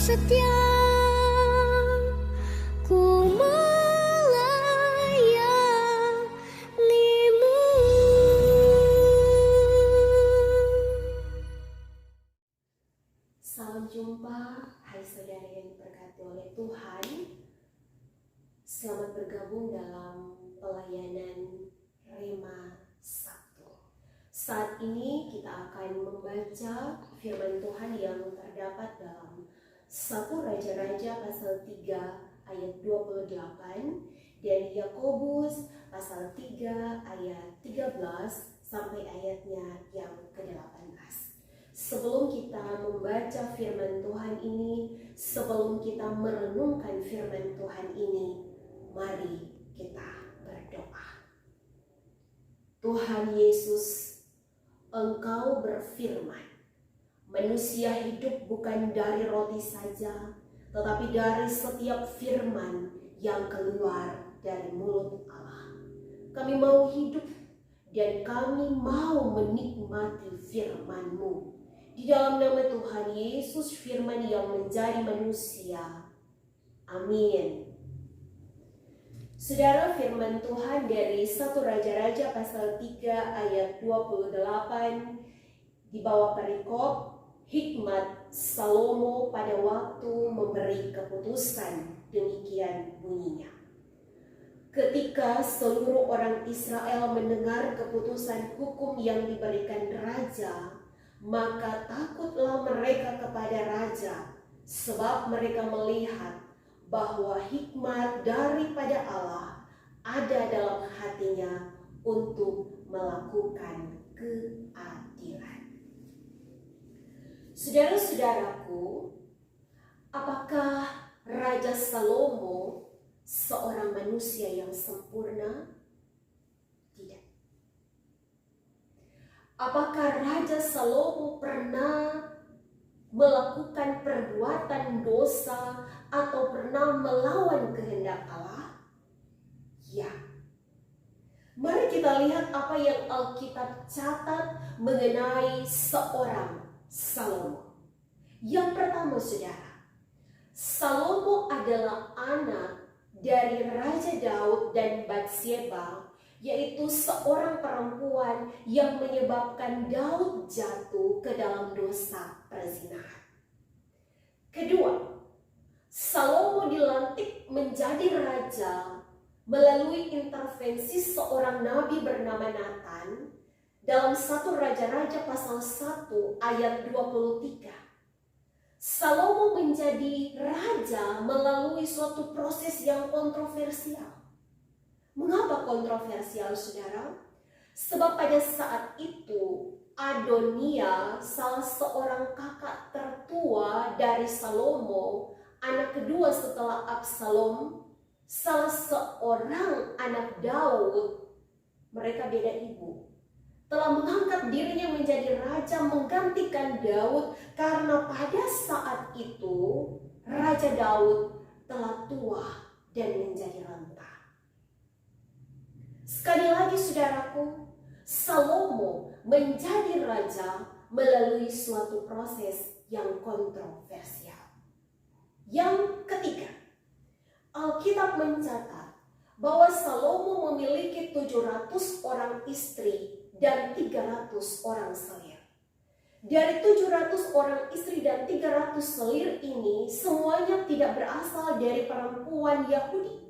setia, ku melayanimu. Salam jumpa, hai saudara yang diberkati oleh Tuhan. Selamat bergabung dalam pelayanan Rema Sabtu. Saat ini kita akan membaca firman Tuhan yang terdapat dalam 1 Raja-Raja pasal 3 ayat 28 dan Yakobus pasal 3 ayat 13 sampai ayatnya yang ke-18. Sebelum kita membaca firman Tuhan ini, sebelum kita merenungkan firman Tuhan ini, mari kita berdoa. Tuhan Yesus, Engkau berfirman, manusia hidup bukan dari roti saja, tetapi dari setiap firman yang keluar dari mulut Allah. Kami mau hidup dan kami mau menikmati firman-Mu. Di dalam nama Tuhan Yesus, firman yang menjadi manusia. Amin. Saudara, firman Tuhan dari 1 Raja-Raja pasal 3 ayat 28 di bawah perikop hikmat Salomo pada waktu memberi keputusan, demikian bunyinya. Ketika seluruh orang Israel mendengar keputusan hukum yang diberikan raja, maka takutlah mereka kepada raja, sebab mereka melihat bahwa hikmat daripada Allah ada dalam hatinya untuk melakukan keadilan. Saudara-saudaraku, apakah Raja Salomo seorang manusia yang sempurna? Tidak. Apakah Raja Salomo pernah melakukan perbuatan dosa atau pernah melawan kehendak Allah? Ya. Mari kita lihat apa yang Alkitab catat mengenai seorang Salomo. Yang pertama, saudara, Salomo adalah anak dari Raja Daud dan Batsheba, yaitu seorang perempuan yang menyebabkan Daud jatuh ke dalam dosa perzinahan. Kedua, Salomo dilantik menjadi raja melalui intervensi seorang nabi bernama Nathan dalam 1 Raja-Raja pasal 1 ayat 23. Salomo menjadi raja melalui suatu proses yang kontroversial. Mengapa kontroversial, saudara? Sebab pada saat itu Adonia, salah seorang kakak tertua dari Salomo, anak kedua setelah Absalom, salah seorang anak Daud, mereka beda ibu, telah mengangkat dirinya menjadi raja menggantikan Daud karena pada saat itu Raja Daud telah tua dan menjadi renta. Sekali lagi, saudaraku, Salomo menjadi raja melalui suatu proses yang kontroversial. Yang ketiga, Alkitab mencatat bahwa Salomo memiliki 700 orang istri dan 300 orang selir. Dari 700 orang istri dan 300 selir ini, semuanya tidak berasal dari perempuan Yahudi,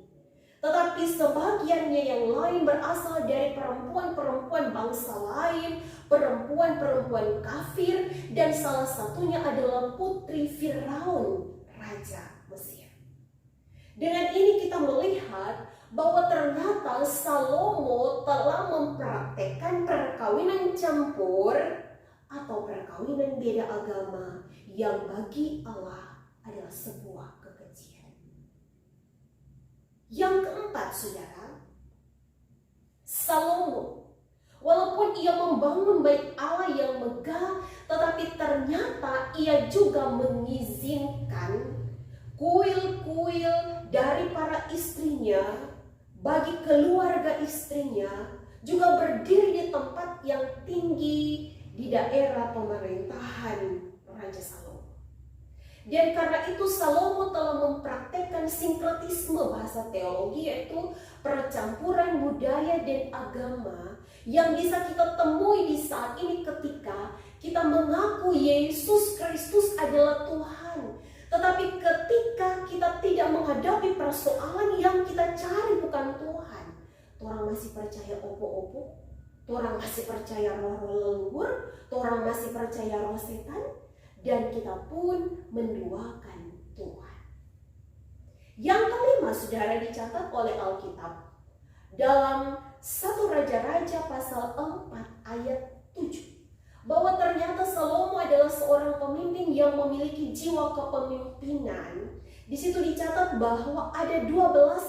tetapi sebagiannya yang lain berasal dari perempuan-perempuan bangsa lain, perempuan-perempuan kafir, dan salah satunya adalah putri Firaun, Raja Mesir. Dengan ini kita melihat bahwa ternyata Salomo telah mempraktekkan perkawinan campur atau perkawinan beda agama yang bagi Allah adalah sebuah kekejian. Yang keempat, saudara, Salomo, walaupun ia membangun bait Allah yang megah, tetapi ternyata ia juga mengizinkan kuil-kuil dari para istrinya bagi keluarga istrinya juga berdiri di tempat yang tinggi di daerah pemerintahan Raja Salomo. Dan karena itu Salomo telah mempraktekkan sinkretisme bahasa teologi, yaitu percampuran budaya dan agama yang bisa kita temui di saat ini ketika kita mengaku Yesus Kristus adalah Tuhan. Tetapi ketika kita tidak menghadapi persoalan yang kita cari bukan Tuhan, orang masih percaya opo-opo, orang masih percaya roh-roh leluhur, orang masih percaya roh setan, dan kita pun menduakan Tuhan. Yang kelima, saudara, dicatat oleh Alkitab dalam 1 Raja-Raja pasal 4 ayat 7, bahwa ternyata Salomo adalah seorang pemimpin yang memiliki jiwa kepemimpinan. Di situ dicatat bahwa ada 12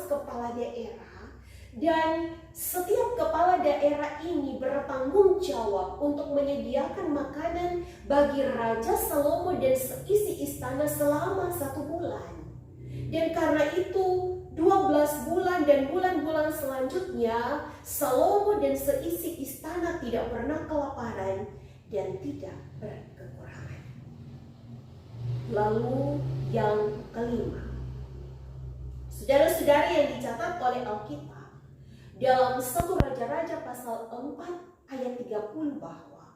kepala daerah, dan setiap kepala daerah ini bertanggung jawab untuk menyediakan makanan bagi Raja Salomo dan seisi istana selama 1 bulan. Dan karena itu 12 bulan dan bulan-bulan selanjutnya Salomo dan seisi istana tidak pernah kelaparan dan tidak berkekurangan. Lalu yang kelima, saudara-saudari yang dicatat oleh Alkitab dalam 1 Raja-Raja pasal 4 ayat 30, bahwa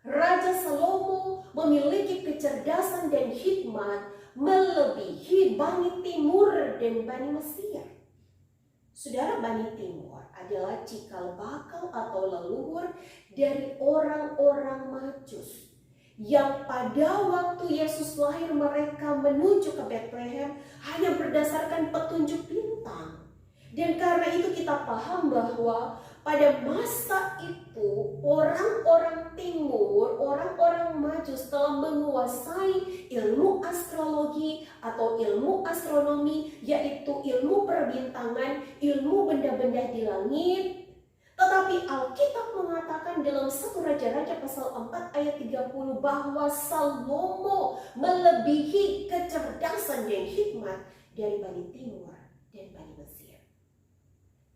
Raja Salomo memiliki kecerdasan dan hikmat melebihi Bani Timur dan Bani Mesir. Saudara, Bani Timur adalah cikal bakal atau leluhur dari orang-orang Majus yang pada waktu Yesus lahir mereka menuju ke Bethlehem hanya berdasarkan petunjuk bintang. Dan karena itu kita paham bahwa pada masa itu orang-orang timur, orang-orang Majus telah menguasai ilmu astrologi atau ilmu astronomi, yaitu ilmu perbintangan, ilmu benda-benda di langit. Tetapi Alkitab mengatakan dalam 1 Raja-Raja pasal 4 ayat 30 bahwa Salomo melebihi kecerdasan dan hikmat dari Bani Timur dan Bani Mesir.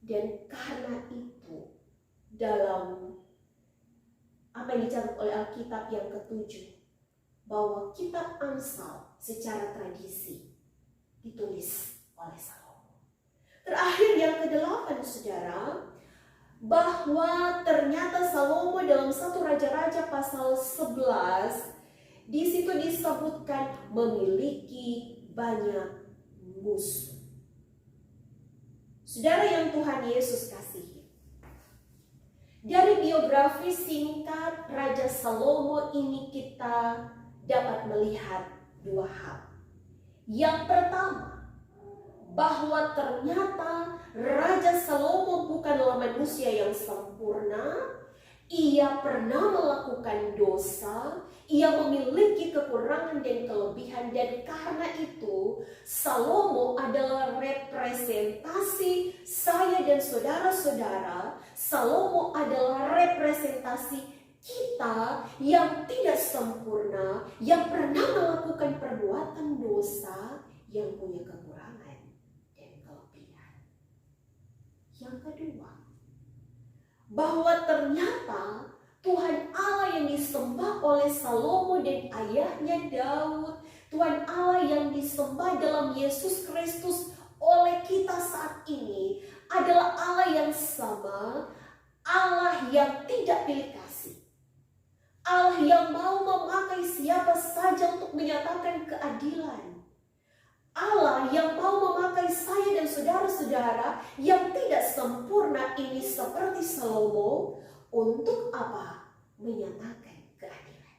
Dan karena itu dalam apa yang dicatat oleh Alkitab yang ketujuh, bahwa kitab Amsal secara tradisi ditulis oleh Salomo. Terakhir yang kedelapan, saudara, bahwa ternyata Salomo dalam 1 Raja-Raja pasal 11 di situ disebutkan memiliki banyak musuh. Saudara yang Tuhan Yesus kasihi, dari biografi singkat Raja Salomo ini kita dapat melihat dua hal. Yang pertama, bahwa ternyata Raja Salomo bukanlah manusia yang sempurna. Ia pernah melakukan dosa, ia memiliki kekurangan dan kelebihan, dan karena itu Salomo adalah representasi saya dan saudara-saudara. Salomo adalah representasi kita yang tidak sempurna, yang pernah melakukan perbuatan dosa, yang punya kekurangan dan kelebihan. Yang kedua, bahwa ternyata Tuhan Allah yang disembah oleh Salomo dan ayahnya Daud, Tuhan Allah yang disembah dalam Yesus Kristus oleh kita saat ini adalah Allah yang sama, Allah yang tidak pilih kasih, Allah yang mau memakai siapa saja untuk menyatakan keadilan, Allah yang mau memakai saya dan saudara-saudara yang tidak sempurna ini seperti Salomo untuk apa? Menyatakan keadilan.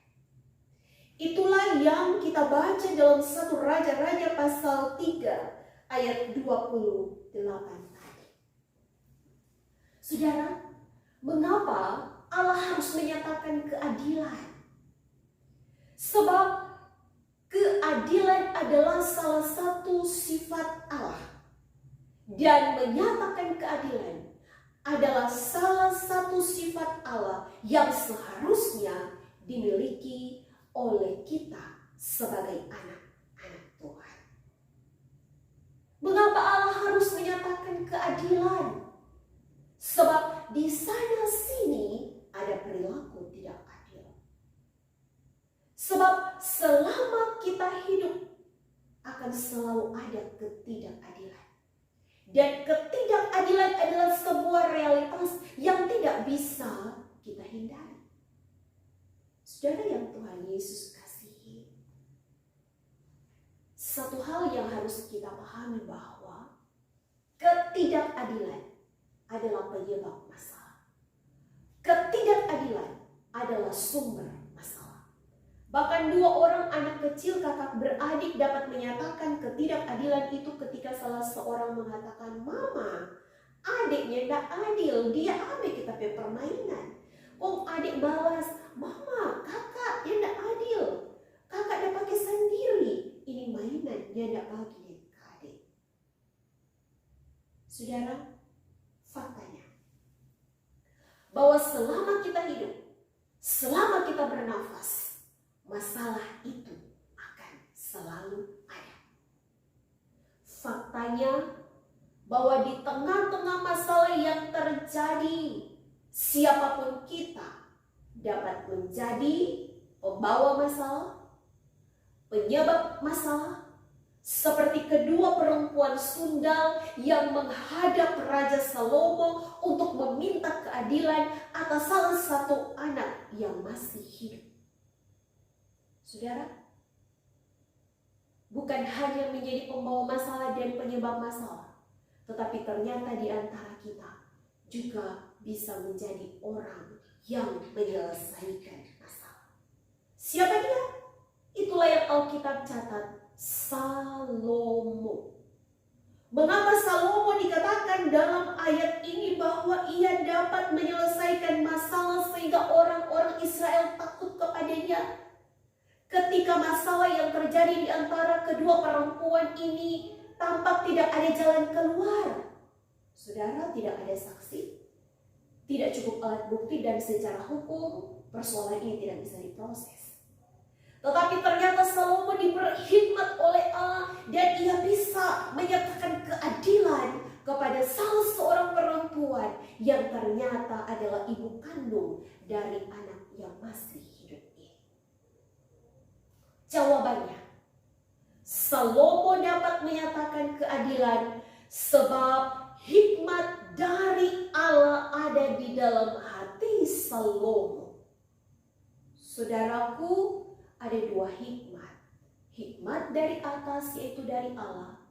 Itulah yang kita baca dalam 1 Raja-Raja pasal 3 ayat 28 tadi. Saudara, mengapa Allah harus menyatakan keadilan? Sebab keadilan adalah salah satu sifat Allah, dan menyatakan keadilan adalah salah satu sifat Allah yang seharusnya dimiliki oleh kita sebagai anak-anak Tuhan. Mengapa Allah harus menyatakan keadilan? Sebab di sana sini ada perilaku tidak adil. Sebab selama kita hidup akan selalu ada ketidakadilan. Dan ketidakadilan adalah sebuah realitas yang tidak bisa kita hindari. Saudara yang Tuhan Yesus kasihi, satu hal yang harus kita pahami bahwa ketidakadilan adalah penyebab masalah. Ketidakadilan adalah sumber masalah. Bahkan dua orang anak kecil kakak beradik dapat menyatakan ketidakadilan itu ketika salah seorang mengatakan, "Mama, adiknya tidak adil, dia ambil kita pe permainan." Kok adik balas, "Mama, kakak yang tidak adil, kakak dah pakai sendiri, ini mainan dia tidak bagi ke adik." Saudara, faktanya bahwa selama kita hidup, selama kita bernafas, masalah itu akan selalu ada. Faktanya bahwa di tengah-tengah masalah yang terjadi, siapapun kita dapat menjadi pembawa masalah, penyebab masalah, seperti kedua perempuan sundal yang menghadap Raja Salomo untuk meminta keadilan atas salah satu anak yang masih hidup. Saudara, bukan hanya menjadi pembawa masalah dan penyebab masalah, tetapi ternyata di antara kita juga bisa menjadi orang yang menyelesaikan masalah. Siapa dia? Itulah yang Alkitab catat, Salomo. Mengapa Salomo dikatakan dalam ayat ini bahwa ia dapat menyelesaikan masalah sehingga orang-orang Israel takut kepadanya? Ketika masalah yang terjadi di antara kedua perempuan ini tampak tidak ada jalan keluar. Saudara, tidak ada saksi, tidak cukup alat bukti, dan secara hukum persoalan ini tidak bisa diproses. Tetapi ternyata Salomo diberi hikmat oleh Allah dan ia bisa menyatakan keadilan kepada salah seorang perempuan yang ternyata adalah ibu kandung dari anak yang masih hidup ini. Jawabannya, Salomo dapat menyatakan keadilan sebab hikmat dari Allah ada di dalam hati Salomo. Saudaraku, ada dua hikmat. Hikmat dari atas, yaitu dari Allah,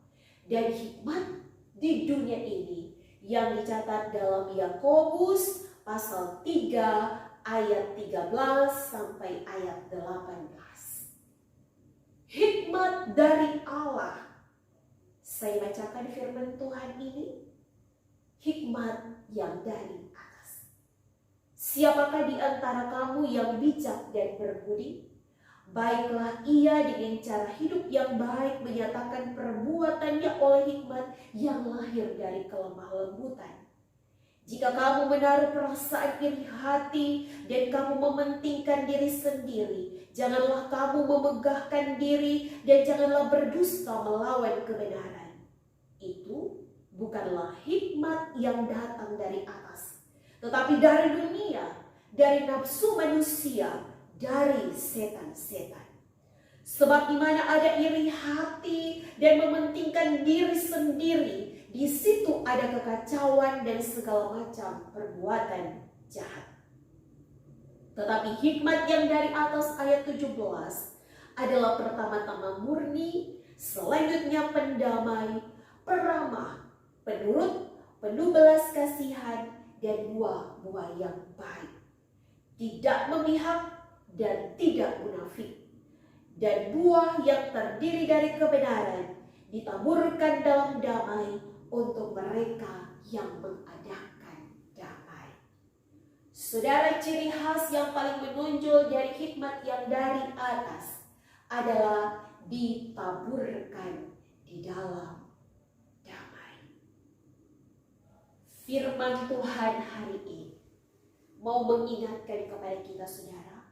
dan hikmat di dunia ini yang dicatat dalam Yakobus pasal 3 ayat 13 sampai ayat 18. Hikmat dari Allah. Saya bacakan firman Tuhan ini. Hikmat yang dari atas. Siapakah di antara kamu yang bijak dan berbudi? Baiklah ia dengan cara hidup yang baik menyatakan perbuatannya oleh hikmat yang lahir dari kelemah lembutan. Jika kamu menaruh perasaan iri hati dan kamu mementingkan diri sendiri, janganlah kamu memegahkan diri dan janganlah berdusta melawan kebenaran. Itu bukanlah hikmat yang datang dari atas, tetapi dari dunia, dari nafsu manusia, dari setan-setan. Sebab di mana ada iri hati dan mementingkan diri sendiri, di situ ada kekacauan dan segala macam perbuatan jahat. Tetapi hikmat yang dari atas ayat 17 adalah pertama-tama murni, selanjutnya pendamai, peramah, penurut, penuh belas kasihan, dan buah-buah yang baik. Tidak memihak dan tidak munafik, dan buah yang terdiri dari kebenaran ditaburkan dalam damai untuk mereka yang mengadakan damai. Saudara, ciri khas yang paling menonjol dari hikmat yang dari atas adalah ditaburkan di dalam damai. Firman Tuhan hari ini mau mengingatkan kepada kita, saudara,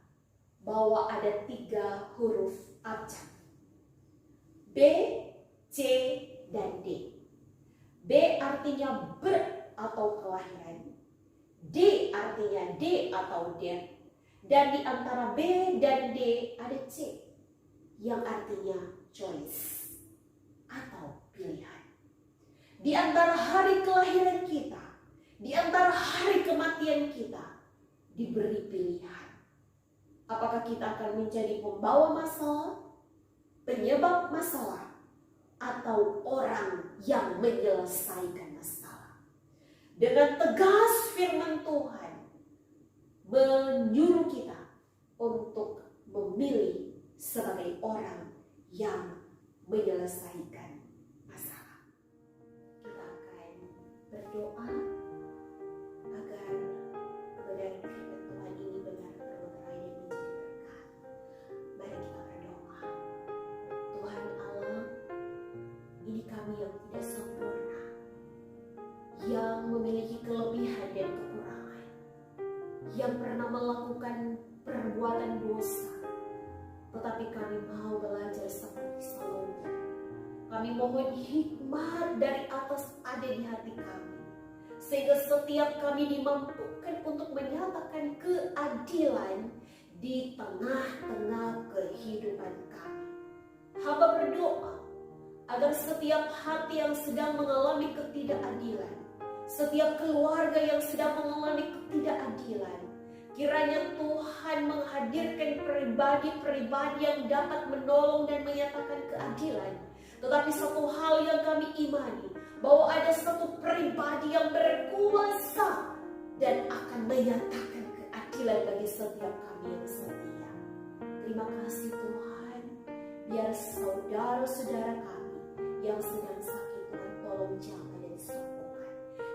bahwa ada 3 huruf abjad. B, C, dan D. B artinya ber atau kelahiran. D artinya D atau death. Dan di antara B dan D ada C yang artinya choice. atau pilihan. Di antara hari kelahiran kita, di antara hari kematian kita, diberi pilihan. Apakah kita akan menjadi pembawa masalah, penyebab masalah, atau orang yang menyelesaikan masalah? Dengan tegas firman Tuhan menyuruh kita untuk memilih sebagai orang yang menyelesaikan masalah. Kita akan berdoa agar kebenaran firman Tuhan ini benar-benar dan menjadi berkat. Mari kita berdoa. Tuhan Allah, ini kami yang tidak sempurna, yang memiliki kelebihan dan kekurangan, yang pernah melakukan perbuatan dosa, tetapi kami mau belajar seperti Salomo. Kami mohon hikmat dari atas ada di hati kami, sehingga setiap kami dimampukan untuk menyatakan keadilan di tengah-tengah kehidupan kami. Hamba berdoa agar setiap hati yang sedang mengalami ketidakadilan, setiap keluarga yang sedang mengalami ketidakadilan, kiranya Tuhan menghadirkan pribadi-pribadi yang dapat menolong dan menyatakan keadilan. Tetapi satu hal yang kami imani, bahwa ada satu pribadi yang berkuasa dan akan menyatakan keadilan bagi setiap kami yang setia. Terima kasih Tuhan, biar saudara-saudara kami yang sedang sakit, Tuhan tolong jaga dan sembuhkan.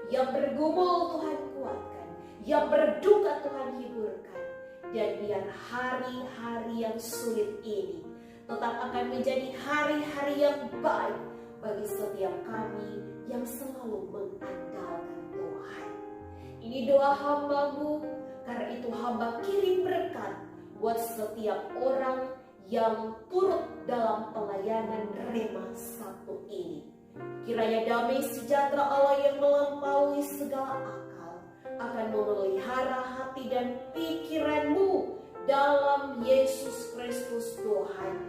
Yang bergumul Tuhan kuatkan, yang berduka Tuhan hiburkan. Dan biar hari-hari yang sulit ini tetap akan menjadi hari-hari yang baik bagi setiap kami yang selalu mengandalkan Tuhan. Ini doa hamba-Mu, karena itu hamba kirim berkat buat setiap orang yang turut dalam pelayanan Rema Sabtu ini. Kiranya damai sejahtera Allah yang melampaui segala akal akan memelihara hati dan pikiranmu dalam Yesus Kristus Tuhan